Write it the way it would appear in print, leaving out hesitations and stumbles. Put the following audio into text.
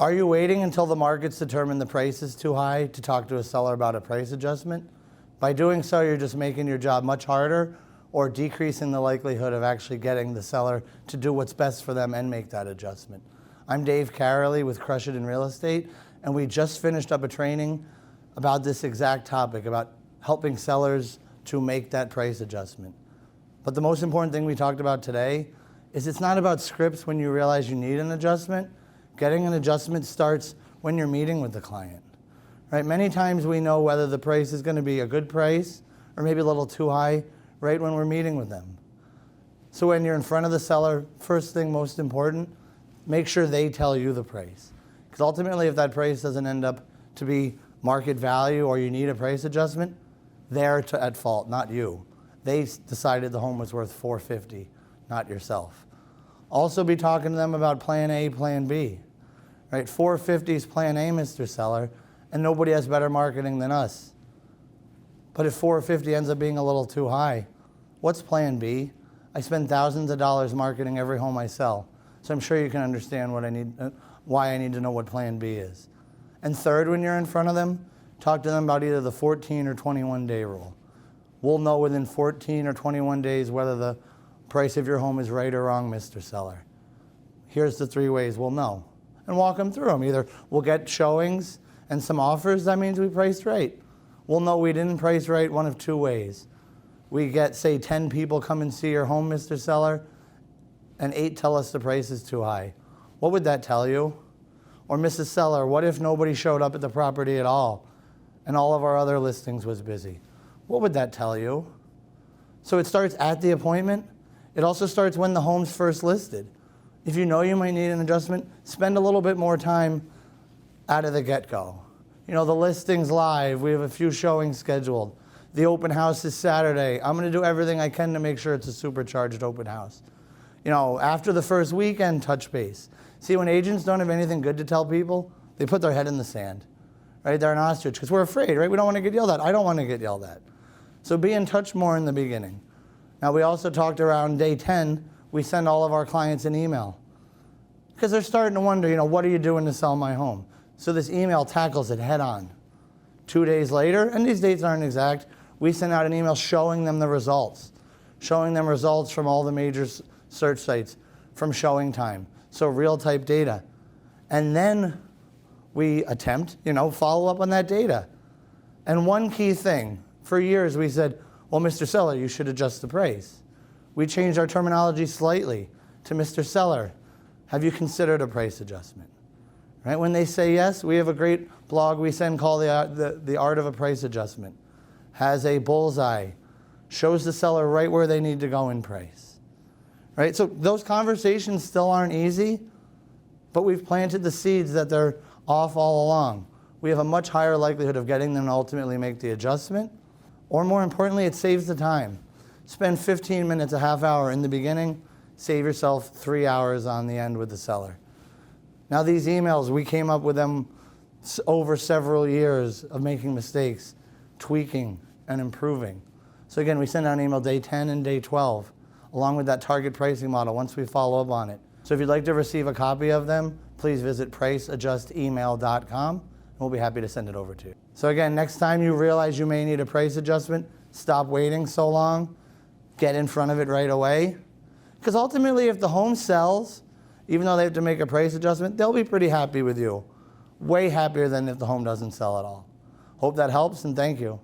Are you waiting until the market's determined the price is too high to talk to a seller about a price adjustment? By doing so, you're just making your job much harder or decreasing the likelihood of actually getting the seller to do what's best for them and make that adjustment. I'm Dave Carrolley with Crush It in Real Estate, and we just finished up a training about this exact topic, about helping sellers to make that price adjustment. But the most important thing we talked about today is it's not about scripts when you realize you need an adjustment. Getting an adjustment starts when you're meeting with the client. Right? Many times we know whether the price is going to be a good price or maybe a little too high right when we're meeting with them. So when you're in front of the seller, first thing, most important, make sure they tell you the price. Because ultimately, if that price doesn't end up to be market value or you need a price adjustment, they're at fault, not you. They decided the home was worth $450, not yourself. Also be talking to them about plan A, plan B. Right? $450 is plan A, Mr. Seller, and nobody has better marketing than us. But if $450 ends up being a little too high, what's plan B? I spend thousands of dollars marketing every home I sell. So I'm sure you can understand why I need to know what plan B is. And third, when you're in front of them, talk to them about either the 14 or 21 day rule. We'll know within 14 or 21 days whether the price of your home is right or wrong, Mr. Seller. Here's the 3 ways we'll know. And walk them through them. Either we'll get showings and some offers, that means we priced right. We'll know we didn't price right one of 2 ways. We get, say, 10 people come and see your home, Mr. Seller, and 8 tell us the price is too high. What would that tell you? Or Mrs. Seller, what if nobody showed up at the property at all and all of our other listings was busy? What would that tell you? So it starts at the appointment. It also starts when the home's first listed. If you know you might need an adjustment, spend a little bit more time out of the get-go. You know, the listing's live. We have a few showings scheduled. The open house is Saturday. I'm going to do everything I can to make sure it's a supercharged open house. You know, after the first weekend, touch base. See, when agents don't have anything good to tell people, they put their head in the sand. Right? They're an ostrich because we're afraid, right? We don't want to get yelled at. I don't want to get yelled at. So be in touch more in the beginning. Now, we also talked around day 10, we send all of our clients an email because they're starting to wonder, you know, what are you doing to sell my home? So this email tackles it head on. 2 days later, and these dates aren't exact, we send out an email showing them the results, showing them results from all the major search sites, from showing time, so real type data. And then we attempt, follow up on that data. And one key thing, for years we said, well, Mr. Seller, you should adjust the price. We changed our terminology slightly to Mr. Seller, have you considered a price adjustment? Right? When they say yes, we have a great blog we send called the Art of a Price Adjustment. Has a bullseye, shows the seller right where they need to go in price. Right? So those conversations still aren't easy, but we've planted the seeds that they're off all along. We have a much higher likelihood of getting them to ultimately make the adjustment, or more importantly, it saves the time. Spend 15 minutes, a half hour in the beginning, save yourself 3 hours on the end with the seller. Now these emails, we came up with them over several years of making mistakes, tweaking and improving. So again, we send out an email day 10 and day 12, along with that target pricing model once we follow up on it. So if you'd like to receive a copy of them, please visit priceadjustemail.com and we'll be happy to send it over to you. So again, next time you realize you may need a price adjustment, stop waiting so long, get in front of it right away. Because ultimately, if the home sells, even though they have to make a price adjustment, they'll be pretty happy with you. Way happier than if the home doesn't sell at all. Hope that helps, and thank you.